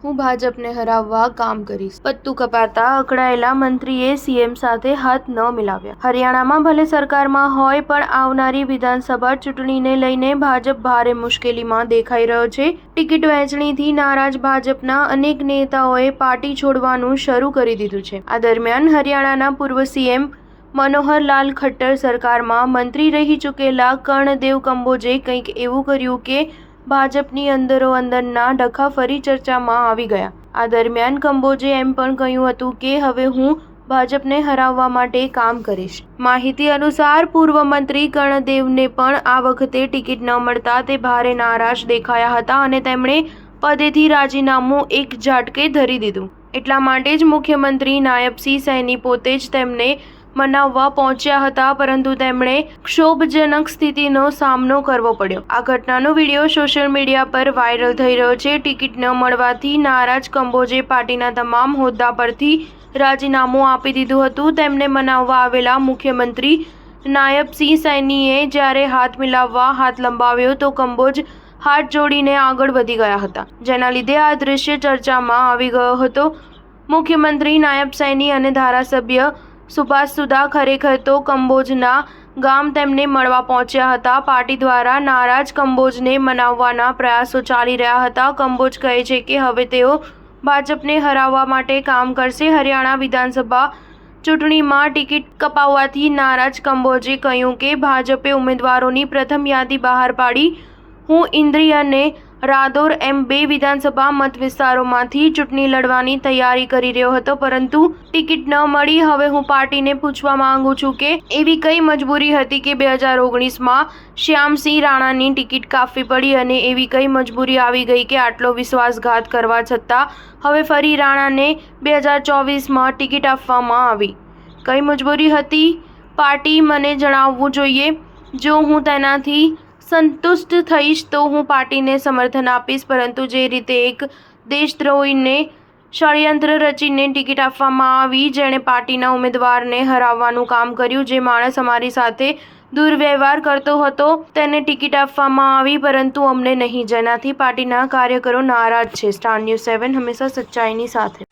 હું ભાજપને હરાવવા કામ કરીશ. પત્તું કપાતા અકળાયેલા મંત્રીએ સીએમ સાથે હાથ ન મિલાવ્યા. હરિયાણામાં ભલે સરકારમાં હોય પણ આવનારી વિધાનસભા ચૂંટણીને લઈને ભાજપ ભારે મુશ્કેલીમાં દેખાઈ રહ્યો છે. ટિકિટ વહેંચણીથી નારાજ ભાજપના અનેક નેતાઓએ પાર્ટી છોડવાનું શરૂ કરી દીધું છે. આ દરમિયાન હરિયાણાના પૂર્વ સીએમ મનોહરલાલ ખટ્ટર સરકારમાં મંત્રી રહી ચૂકેલા કર્ણદેવ કંબોજે કંઈક એવું કર્યું કે ભાજપની અંદરોઅંદરના ડખા ફરી ચર્ચામાં આવી ગયા. આ દરમિયાન કંબોજે એમ પણ કહ્યું હતું કે હવે હું ભાજપને હરાવવા માટે કામ કરીશ. માહિતી અનુસાર પૂર્વ મંત્રી કર્ણદેવને પણ આ વખતે ટિકિટ ન મળતા તે ભારે નારાજ દેખાયા હતા અને તેમણે પદેથી રાજીનામું એક ઝાટકે ધરી દીધું. એટલા માટે જ મુખ્યમંત્રી નાયબસિંહ સૈની પોતે જ તેમને મનાવવા પહોંચ્યા હતા, પરંતુ તેમણે ક્ષોભજનક સ્થિતિનો સામનો કરવો પડ્યો. આ ઘટનાનો વિડીયો સોશિયલ મીડિયા પર વાયરલ થઈ રહ્યો છે. ટિકિટ ન મળવાથી નારાજ કંબોજે પાર્ટીના તમામ હોદ્દા પરથી રાજીનામું આપી દીધું હતું. તેમને મનાવવા આવેલા મુખ્યમંત્રી નાયબસિંહ સૈનીએ જ્યારે હાથ મિલાવવા હાથ લંબાવ્યો તો કંબોજ હાથ જોડીને આગળ વધી ગયા હતા, જેના લીધે આ દ્રશ્ય ચર્ચામાં આવી ગયો હતો. મુખ્યમંત્રી નાયબ સૈની અને ધારાસભ્ય સુભાષ સુધા ખરેખર તો કંબોજના ગામ તેમને મળવા પહોંચ્યા હતા. પાર્ટી દ્વારા નારાજ કંબોજને મનાવવાના પ્રયાસો ચાલી રહ્યા હતા. કંબોજ કહે છે કે હવે તેઓ ભાજપને હરાવવા માટે કામ કરશે. હરિયાણા વિધાનસભા ચૂંટણીમાં ટિકિટ કપાવવાથી નારાજ કંબોજે કહ્યું કે ભાજપે ઉમેદવારોની પ્રથમ યાદી બહાર પાડી. હું ઇન્દ્રી અને રાદૌર એમ 2 વિધાનસભા મત વિસ્તારોમાંથી ચૂંટણી લડવાની તૈયારી કરી રહ્યો હતો, પરંતુ ટિકિટ ન મળી. હવે હું પાર્ટીને પૂછવા માંગુ છું કે એવી કઈ મજબૂરી હતી કે 2019માં શ્યામસિંહ રાણાની ટિકિટ કાપવી પડી અને એવી કઈ મજબૂરી આવી ગઈ કે આટલો વિશ્વાસઘાત કરવા છતાં હવે ફરી રાણાને 2024માં ટિકિટ આપવામાં આવી. કઈ મજબૂરી હતી પાર્ટી મને જણાવવું જોઈએ. જો હું તેનાથી સંતુષ્ટ થઈશ તો હું પાર્ટીને સમર્થન આપીશ, પરંતુ જે રીતે એક દેશદ્રોહીને ષડયંત્ર રચીને ટિકિટ આપવામાં આવી, જેણે પાર્ટીના ઉમેદવારને હરાવવાનું કામ કર્યું, જે માણસ અમારી સાથે દુર્વ્યવહાર કરતો હતો, તેને ટિકિટ આપવામાં આવી, પરંતુ અમને નહીં, જેનાથી પાર્ટીના કાર્યકરો નારાજ છે. સ્ટાર ન્યૂઝ 7 હંમેશા સચ્ચાઈની સાથે.